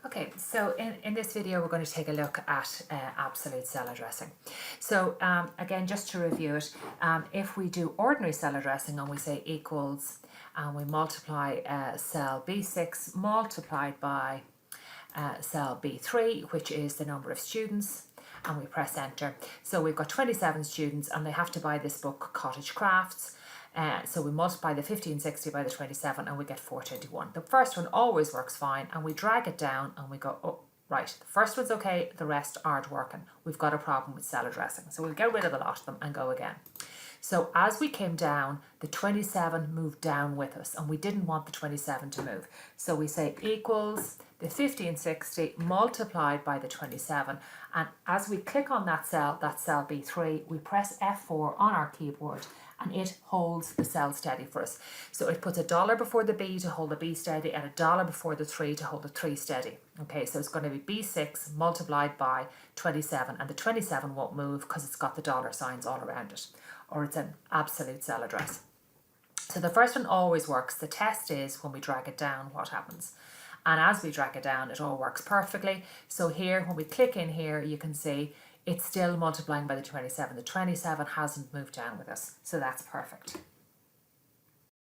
Okay, so in this video we're going to take a look at absolute cell addressing. So again, just to review it, if we do ordinary cell addressing and we say equals and we multiply cell B6 multiplied by cell B3, which is the number of students, and we press enter. So we've got 27 students and they have to buy this book, Cottage Crafts. So we multiply the 1560 by the 27 and we get 421. The first one always works fine, and we drag it down and we go, oh, right, the first one's okay, the rest aren't working. We've got a problem with cell addressing. So we'll get rid of a lot of them and go again. So as we came down, the 27 moved down with us, and we didn't want the 27 to move. So we say equals the 1560 multiplied by the 27. And as we click on that cell B3, we press F4 on our keyboard and it holds the cell steady for us. So it puts $1 before the B to hold the B steady and $1 before the 3 to hold the 3 steady. Okay, so it's going to be B6 multiplied by 27, and the 27 won't move because it's got the dollar signs all around it, or it's an absolute cell address. So the first one always works. The test is when we drag it down, what happens? And as we drag it down, it all works perfectly. So here, when we click in here, you can see it's still multiplying by the 27. The 27 hasn't moved down with us, so that's perfect.